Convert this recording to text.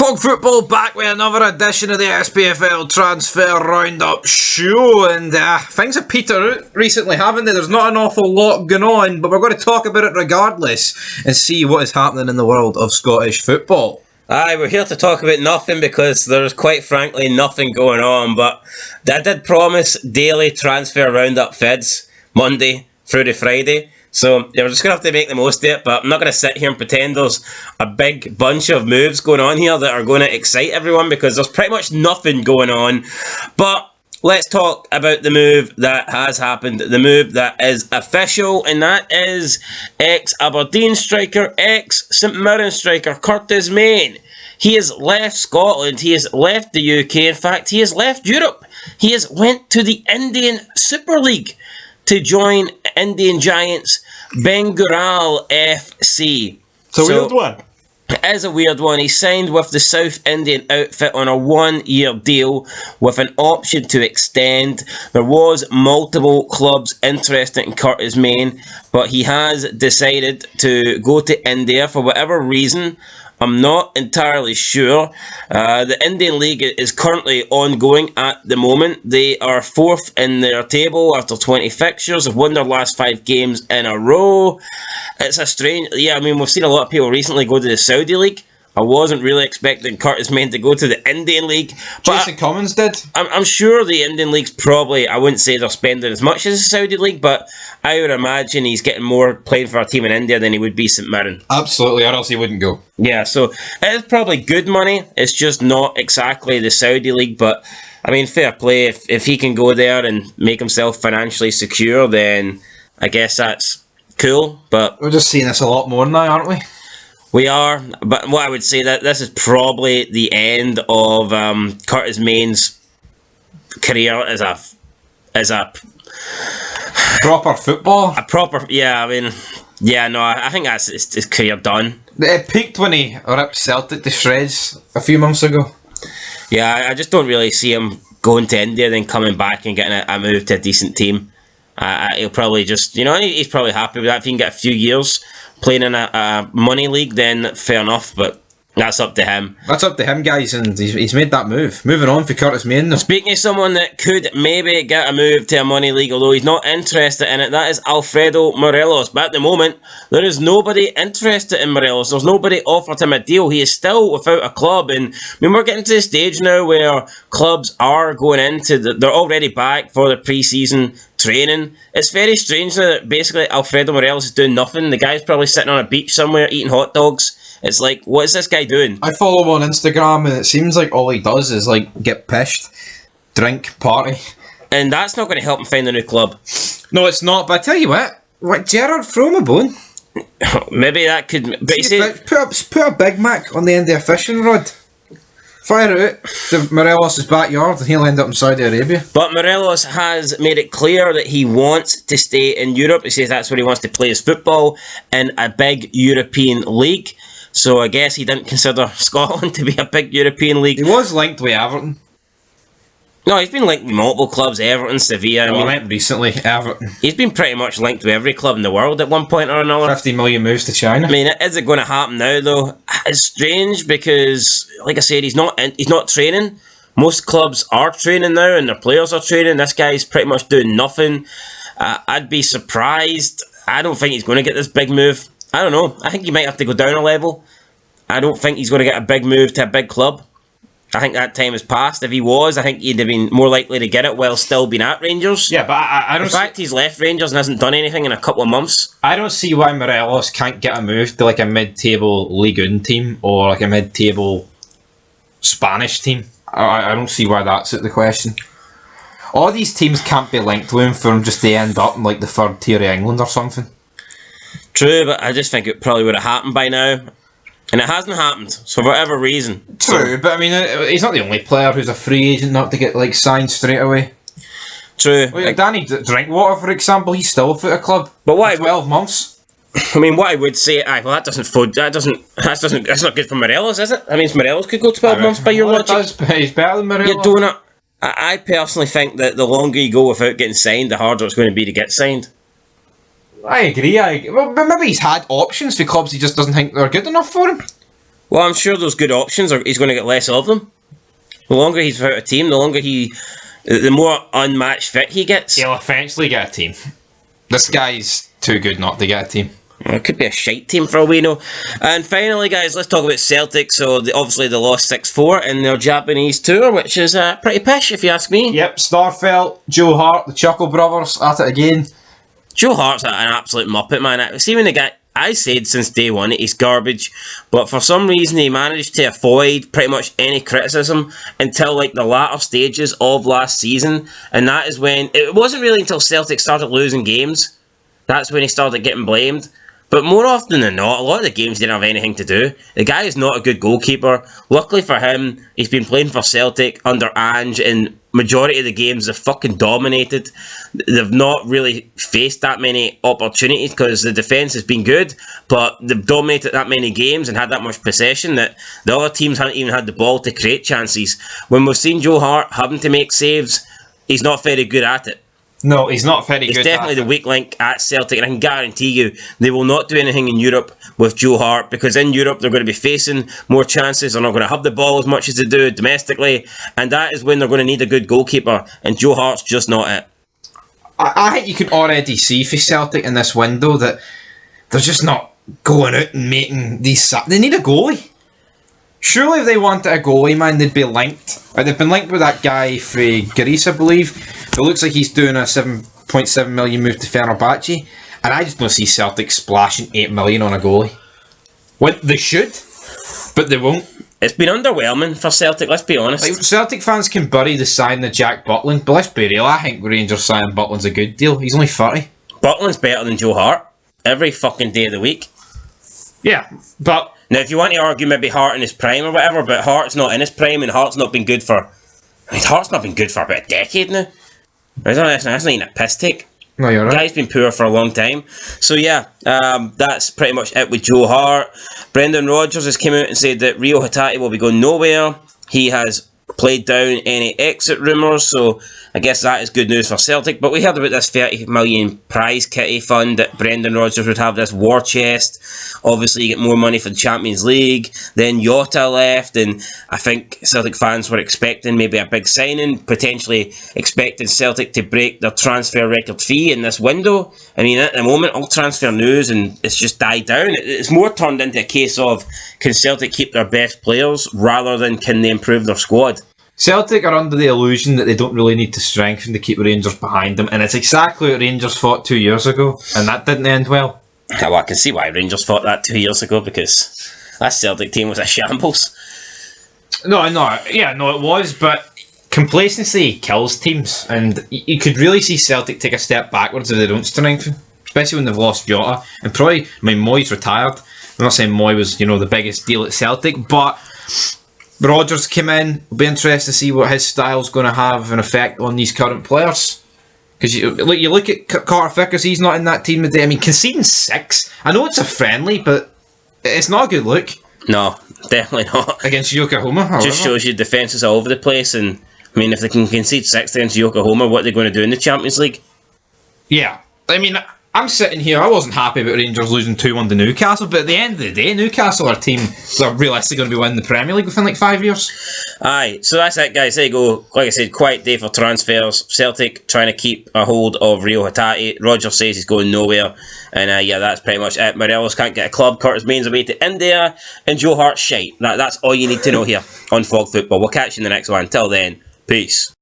Folk Football back with another edition of the Spfl Transfer Roundup show, and things have petered out recently, haven't they? There's not an awful lot going on, but we're going to talk about it regardless and see what is happening in the world of Scottish football. Aye, we're here to talk about nothing because there's quite frankly nothing going on, but I did promise daily transfer roundup feds Monday through to Friday. So we're just going to have to make the most of it, but I'm not going to sit here and pretend there's a big bunch of moves going on here that are going to excite everyone, because there's pretty much nothing going on. But let's talk about the move that has happened, the move that is official, and that is ex-Aberdeen striker, ex-St Mirren striker, Cortez Mane. He has left Scotland, he has left the UK, in fact he has left Europe. He has went to the Indian Super League to join Indian Giants Bengal FC. It's a weird one. It is a weird one. He signed with the South Indian outfit on a 1-year deal with an option to extend. There was multiple clubs interested in Cortez Mane, but he has decided to go to India for whatever reason. I'm not entirely sure. The Indian League is currently ongoing at the moment. They are 4th in their table after 20 fixtures. They've won their last 5 games in a row. It's a strange... Yeah, I mean, we've seen a lot of people recently go to the Saudi League. I wasn't really expecting Cortez Mane to go to the Indian League. But Jason Cummins did. I'm sure the Indian League's probably... I wouldn't say they're spending as much as the Saudi League, but I would imagine he's getting more playing for a team in India than he would be St Mirren. Absolutely, or else he wouldn't go. Yeah, so it is probably good money. It's just not exactly the Saudi League, but I mean, fair play. If he can go there and make himself financially secure, then I guess that's cool. But we're just seeing this a lot more now, aren't we? We are, but what I would say that this is probably the end of Cortez Mane's career as a proper football. A proper, yeah. I mean, yeah. No, I think that's his career done. It peaked when he ripped Celtic to shreds a few months ago. Yeah, I just don't really see him going to India, then coming back and getting a move to a decent team. He'll probably just, he's probably happy with that. If he can get a few years playing in a money league, then fair enough, but that's up to him. That's up to him, guys, and he's made that move. Moving on for Cortez Mane. Speaking of someone that could maybe get a move to a money league, although he's not interested in it, that is Alfredo Morelos. But at the moment, there is nobody interested in Morelos. There's nobody offered him a deal. He is still without a club, and I mean, we're getting to the stage now where clubs are going into they're already back for the pre-season training. It's very strange that basically Alfredo Morelos is doing nothing. The guy's probably sitting on a beach somewhere eating hot dogs. It's like, what is this guy doing? I follow him on Instagram, and it seems like all he does is get pissed, drink, party. And that's not going to help him find a new club. No, it's not, but I tell you what, Gerard, throw him a bone. Maybe that could... But you see, put a Big Mac on the end of a fishing rod. Fire it out to Morelos' backyard and he'll end up in Saudi Arabia. But Morelos has made it clear that he wants to stay in Europe. He says that's where he wants to play his football, in a big European league. So I guess he didn't consider Scotland to be a big European league. He was linked with Everton. No, he's been linked with multiple clubs, Everton, Sevilla. I meant recently, Everton. He's been pretty much linked with every club in the world at one point or another. 50 million moves to China. I mean, is it going to happen now, though? It's strange because, like I said, he's not training. Most clubs are training now and their players are training. This guy's pretty much doing nothing. I'd be surprised. I don't think he's going to get this big move. I don't know. I think he might have to go down a level. I don't think he's going to get a big move to a big club. I think that time has passed. If he was, I think he'd have been more likely to get it while still being at Rangers. Yeah, but I don't... In fact, he's left Rangers and hasn't done anything in a couple of months. I don't see why Morelos can't get a move to a mid-table Ligue 1 team or a mid-table Spanish team. I don't see why that's the question. All these teams can't be linked to him for him just to end up in the 3rd tier of England or something. True, but I just think it probably would have happened by now. And it hasn't happened, so for whatever reason. True, but I mean, he's not the only player who's a free agent not to get signed straight away. True. Danny Drinkwater, for example, he's still without a club. But why? 12 months. I mean, what I would say, well, that's not good for Morelos, is it? I mean, Morelos could go 12 months by your logic. He's better than Morelos. You're doing it. I personally think that the longer you go without getting signed, the harder it's going to be to get signed. I agree. Well, maybe he's had options for clubs he just doesn't think they're good enough for him. Well, I'm sure those good options he's going to get less of them. The longer he's without a team, the more unmatched fit he gets. He'll eventually get a team. This guy's too good not to get a team. It could be a shite team for all we know. And finally, guys, let's talk about Celtic. So, obviously, they lost 6-4 in their Japanese tour, which is pretty pish, if you ask me. Yep, Starfelt, Joe Hart, the Chuckle Brothers, at it again. Joe Hart's an absolute muppet, man. See, when the guy, I said since day one, he's garbage, but for some reason, he managed to avoid pretty much any criticism until, like, the latter stages of last season. And that is when, it wasn't really until Celtic started losing games, that's when he started getting blamed. But more often than not, a lot of the games didn't have anything to do. The guy is not a good goalkeeper. Luckily for him, he's been playing for Celtic under Ange, and majority of the games they've fucking dominated. They've not really faced that many opportunities because the defence has been good, but they've dominated that many games and had that much possession that the other teams haven't even had the ball to create chances. When we've seen Joe Hart having to make saves, he's not very good at it. No, he's not very good. He's definitely the weak link at Celtic, and I can guarantee you they will not do anything in Europe with Joe Hart, because in Europe they're going to be facing more chances. They're not going to have the ball as much as they do domestically, and that is when they're going to need a good goalkeeper, and Joe Hart's just not it. I think you can already see for Celtic in this window that they're just not going out and making these... They need a goalie. Surely if they wanted a goalie, man, they'd be linked. They've been linked with that guy from Greece, I believe. It looks like he's doing a 7.7 million move to Fenerbahce. And I just don't see Celtic splashing 8 million on a goalie. Well, they should, but they won't. It's been underwhelming for Celtic, let's be honest. Like, Celtic fans can bury the sign of Jack Butland, but let's be real, I think Rangers signing Butland's a good deal. He's only 30. Butland's better than Joe Hart every fucking day of the week. Yeah, but... Now, if you want to argue maybe Hart in his prime or whatever, but Hart's not in his prime, and Hart's not been good for... Hart's not been good for about a decade now. That's not even a piss take. No, you're right. The guy's been poor for a long time. So yeah, that's pretty much it with Joe Hart. Brendan Rodgers has come out and said that Rio Hatate will be going nowhere. He has played down any exit rumours, so I guess that is good news for Celtic. But we heard about this 30 million prize kitty fund that Brendan Rodgers would have, this war chest. Obviously you get more money for the Champions League. Then Jota left, and I think Celtic fans were expecting maybe a big signing, potentially expecting Celtic to break their transfer record fee in this window. I mean, at the moment, all transfer news, and it's just died down. It's more turned into a case of, can Celtic keep their best players rather than can they improve their squad? Celtic are under the illusion that they don't really need to strengthen to keep Rangers behind them, and it's exactly what Rangers thought 2 years ago, and that didn't end well. Well, I can see why Rangers thought that 2 years ago, because that Celtic team was a shambles. No, it was, but complacency kills teams, and you could really see Celtic take a step backwards if they don't strengthen, especially when they've lost Jota, and probably, Moy's retired. I'm not saying Moy was, the biggest deal at Celtic, but Rodgers came in. It'll be interesting to see what his style's going to have an effect on these current players. Because you look at Carter Vickers, he's not in that team today. I mean, conceding 6, I know it's a friendly, but it's not a good look. No, definitely not. Against Yokohama, however. Just shows you defences all over the place, and I mean, if they can concede 6 against Yokohama, what are they going to do in the Champions League? Yeah, I mean, I'm sitting here, I wasn't happy about Rangers losing 2-1 to Newcastle, but at the end of the day, Newcastle are a team that are realistically going to be winning the Premier League within like 5 years. Aye, so that's it, guys. There you go. Like I said, quiet day for transfers. Celtic trying to keep a hold of Rio Hatate. Roger says he's going nowhere. And yeah, that's pretty much it. Morelos can't get a club. Cortez Mane's away to India. And Joe Hart's shite. That's all you need to know here on Fog Football. We'll catch you in the next one. Until then, peace.